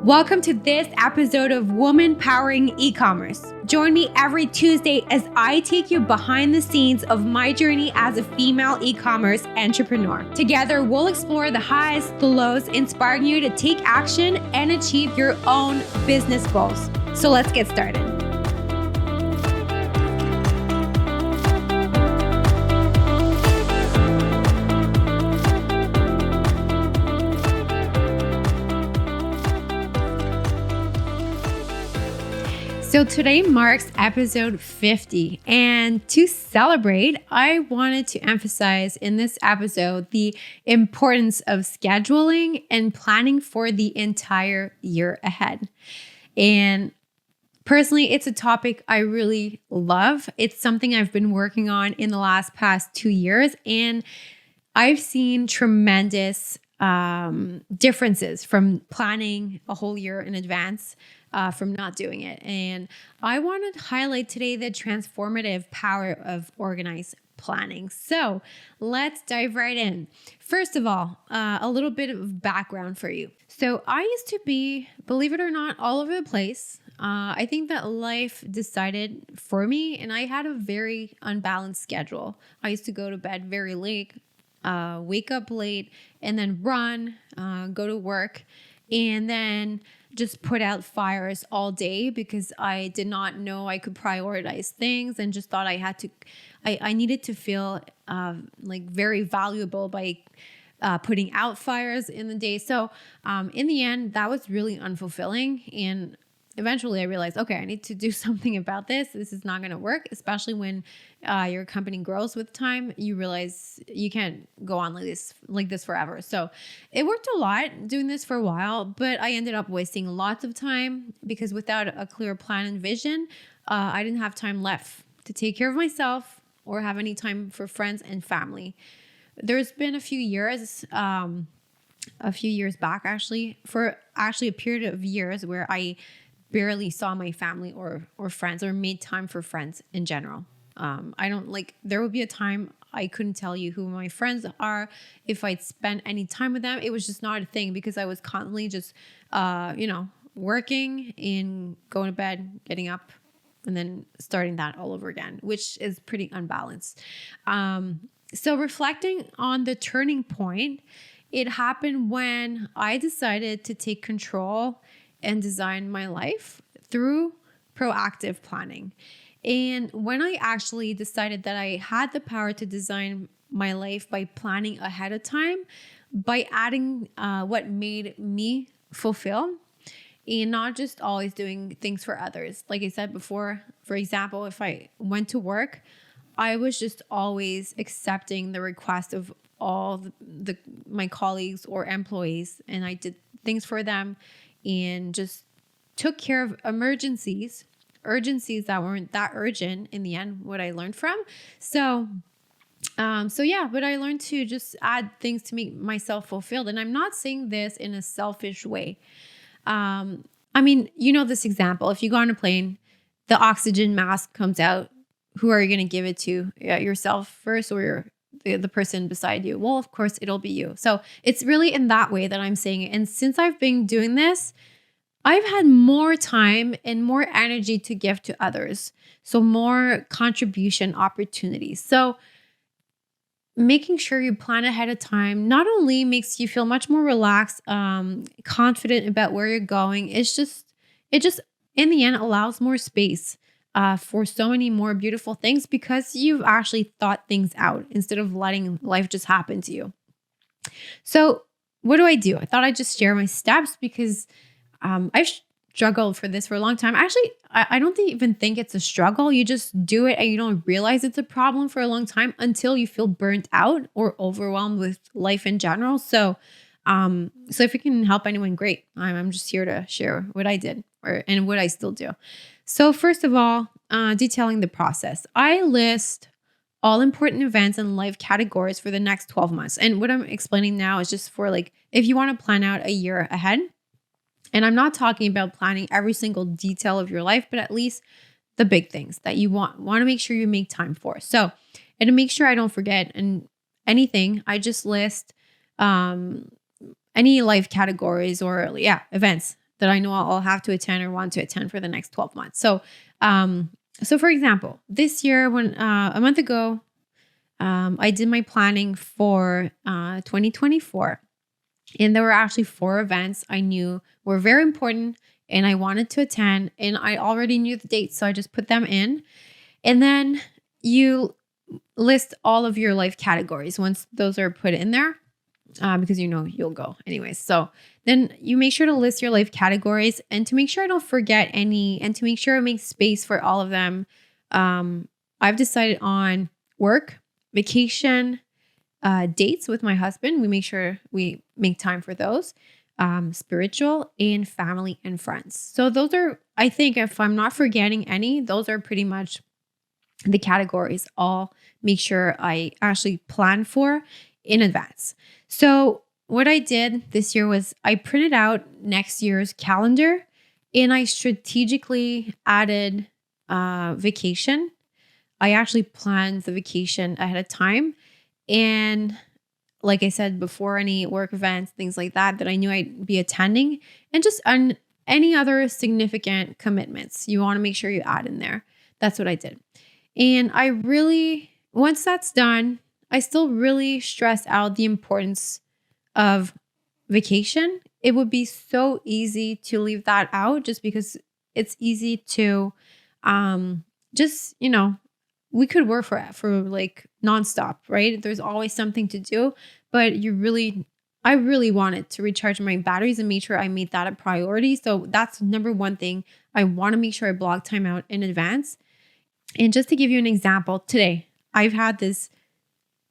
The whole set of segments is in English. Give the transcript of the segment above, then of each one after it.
Welcome to this episode of Women Powering Ecommerce. Join me every Tuesday as I take you behind the scenes of my journey as a female e-commerce entrepreneur. Together, we'll explore the highs, the lows, inspiring you to take action and achieve your own business goals. So let's get started. So today marks episode 50, and to celebrate, I wanted to emphasize in this episode the importance of scheduling and planning for the entire year ahead. And personally, it's a topic I really love. It's something I've been working on in the past 2 years, and I've seen tremendous differences from planning a whole year in advance from not doing it. And I want to highlight today the transformative power of organized planning. So let's dive right in. First of all, a little bit of background for you. So I used to be, believe it or not, all over the place. I think that life decided for me, and I had a very unbalanced schedule. I used to go to bed very late, wake up late, and then run, go to work, and then just put out fires all day because I did not know I could prioritize things and just thought I needed to feel like very valuable by putting out fires in the day. So in the end, that was really unfulfilling. And eventually I realized, okay, I need to do something about this. This is not going to work, especially when your company grows with time. You realize you can't go on like this forever. So it worked a lot doing this for a while, but I ended up wasting lots of time because without a clear plan and vision, I didn't have time left to take care of myself or have any time for friends and family. There's been a few years back for a period of years where I barely saw my family or friends or made time for friends in general. There would be a time I couldn't tell you who my friends are. If I'd spent any time with them, it was just not a thing because I was constantly just, working and going to bed, getting up, and then starting that all over again, which is pretty unbalanced. So reflecting on the turning point, it happened when I decided to take control and design my life through proactive planning. And when I actually decided that I had the power to design my life by planning ahead of time, by adding what made me fulfill and not just always doing things for others. Like I said before, for example, if I went to work, I was just always accepting the request of all my colleagues or employees, and I did things for them and just took care of urgencies that weren't that urgent in the end, what I learned from. But I learned to just add things to make myself fulfilled. And I'm not saying this in a selfish way. This example, if you go on a plane, the oxygen mask comes out, who are you going to give it to? Yourself first or the person beside you? Well, of course, it'll be you. So it's really in that way that I'm saying it. And since I've been doing this, I've had more time and more energy to give to others. So more contribution opportunities. So making sure you plan ahead of time not only makes you feel much more relaxed, confident about where you're going. It just in the end allows more space for so many more beautiful things because you've actually thought things out instead of letting life just happen to you. So what do? I thought I'd just share my steps because I've struggled for this for a long time. Actually, I don't even think it's a struggle. You just do it and you don't realize it's a problem for a long time until you feel burnt out or overwhelmed with life in general. So if it can help anyone, great. I'm just here to share what I did and what I still do. So first of all, detailing the process. I list all important events and life categories for the next 12 months. And what I'm explaining now is just for if you want to plan out a year ahead. And I'm not talking about planning every single detail of your life, but at least the big things that you want to make sure you make time for. So, and to make sure I don't forget anything, I just list any life categories or events that I know I'll have to attend or want to attend for the next 12 months. So for example, this year, when a month ago, I did my planning for 2024. And there were actually 4 events I knew were very important and I wanted to attend. And I already knew the dates, so I just put them in. And then you list all of your life categories once those are put in there, because you'll go anyways. So then you make sure to list your life categories and to make sure I don't forget any and to make sure I make space for all of them. I've decided on work, vacation, dates with my husband. We make sure we make time for those, spiritual, and family and friends. So those are, I think, if I'm not forgetting any, those are pretty much the categories I'll make sure I actually plan for in advance. So what I did this year was I printed out next year's calendar and I strategically added vacation. I actually planned the vacation ahead of time. And like I said, before any work events, things like that I knew I'd be attending, and just on any other significant commitments you want to make sure you add in there. That's what I did. And I really, once that's done, I still really stress out the importance of vacation. It would be so easy to leave that out just because it's easy to just, we could work for like nonstop, right? There's always something to do, but I really wanted to recharge my batteries and make sure I made that a priority. So that's number one thing. I want to make sure I block time out in advance. And just to give you an example, today I've had this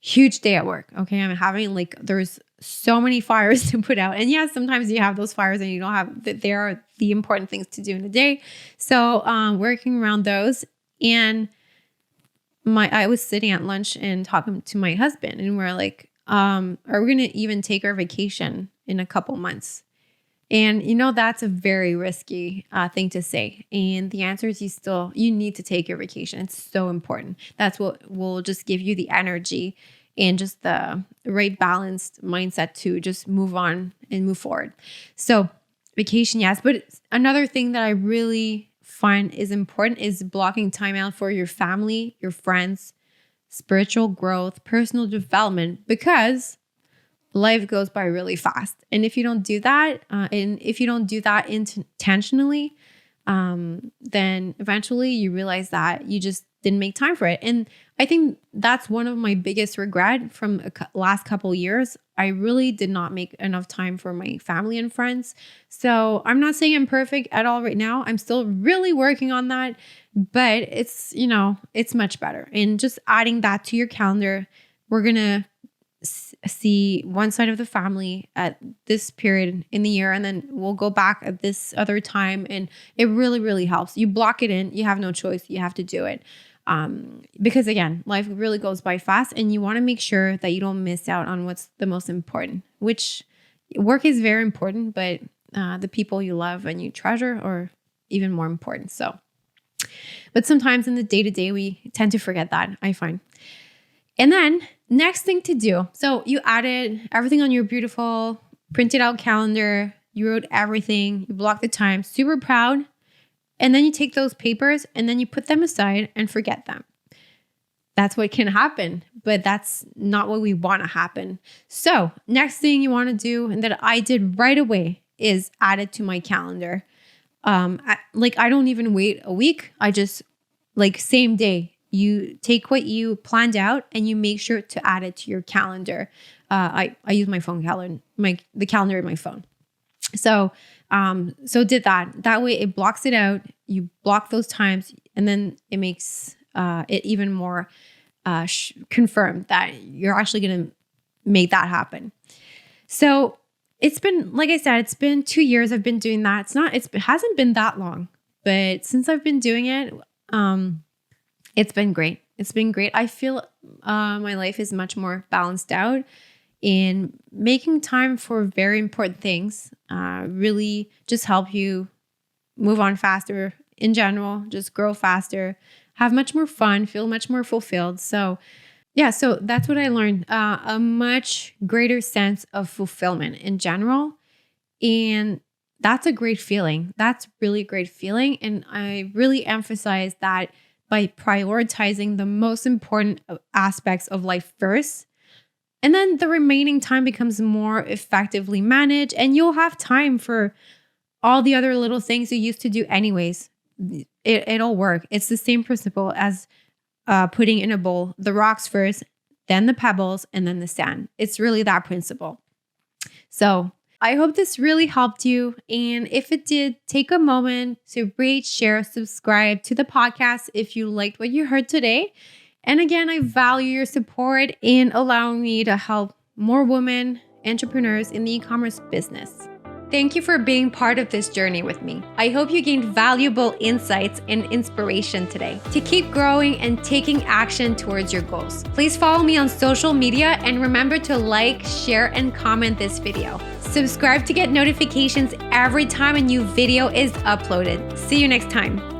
huge day at work. Okay. I'm having there's so many fires to put out. And yes, sometimes you have those fires and you don't have that. They are the important things to do in the day. So working around those, and I was sitting at lunch and talking to my husband, and we're like, are we going to even take our vacation in a couple months? And that's a very risky thing to say. And the answer is you need to take your vacation. It's so important. That's what will just give you the energy and just the right balanced mindset to just move on and move forward. So vacation, yes. But another thing that I really find is important is blocking time out for your family, your friends, spiritual growth, personal development, because life goes by really fast. And if you don't do that, intentionally, then eventually you realize that you just didn't make time for it. And I think that's one of my biggest regret from last couple of years. I really did not make enough time for my family and friends. So I'm not saying I'm perfect at all right now. I'm still really working on that, but it's much better. And just adding that to your calendar, we're going to see one side of the family at this period in the year, and then we'll go back at this other time. And it really, really helps. You block it in, you have no choice. You have to do it. Because again, life really goes by fast, and you want to make sure that you don't miss out on what's the most important, which work is very important, but the people you love and you treasure are even more important. So, but sometimes in the day-to-day, we tend to forget that, I find. And then next thing to do. So you added everything on your beautiful printed out calendar. You wrote everything. You blocked the time. Super proud. And then you take those papers and then you put them aside and forget them. That's what can happen, but that's not what we want to happen. So next thing you want to do, and that I did right away, is add it to my calendar. I don't even wait a week. I just same day. You take what you planned out and you make sure to add it to your calendar. I use my phone calendar, the calendar in my phone. So did that. That way it blocks it out. You block those times, and then it makes it even more confirmed that you're actually going to make that happen. So it's been, like I said, it's been 2 years I've been doing that. It hasn't been that long, but since I've been doing it, it's been great. It's been great. I feel my life is much more balanced out, and making time for very important things really just help you move on faster in general, just grow faster, have much more fun, feel much more fulfilled. So yeah, so that's what I learned, a much greater sense of fulfillment in general. And that's a great feeling. That's really great feeling. And I really emphasize that by prioritizing the most important aspects of life first, and then the remaining time becomes more effectively managed, and you'll have time for all the other little things you used to do anyways. It'll work. It's the same principle as putting in a bowl the rocks first, then the pebbles, and then the sand. It's really that principle. So I hope this really helped you. And if it did, take a moment to rate, share, subscribe to the podcast if you liked what you heard today. And again, I value your support in allowing me to help more women entrepreneurs in the e-commerce business. Thank you for being part of this journey with me. I hope you gained valuable insights and inspiration today to keep growing and taking action towards your goals. Please follow me on social media and remember to like, share, and comment this video. Subscribe to get notifications every time a new video is uploaded. See you next time.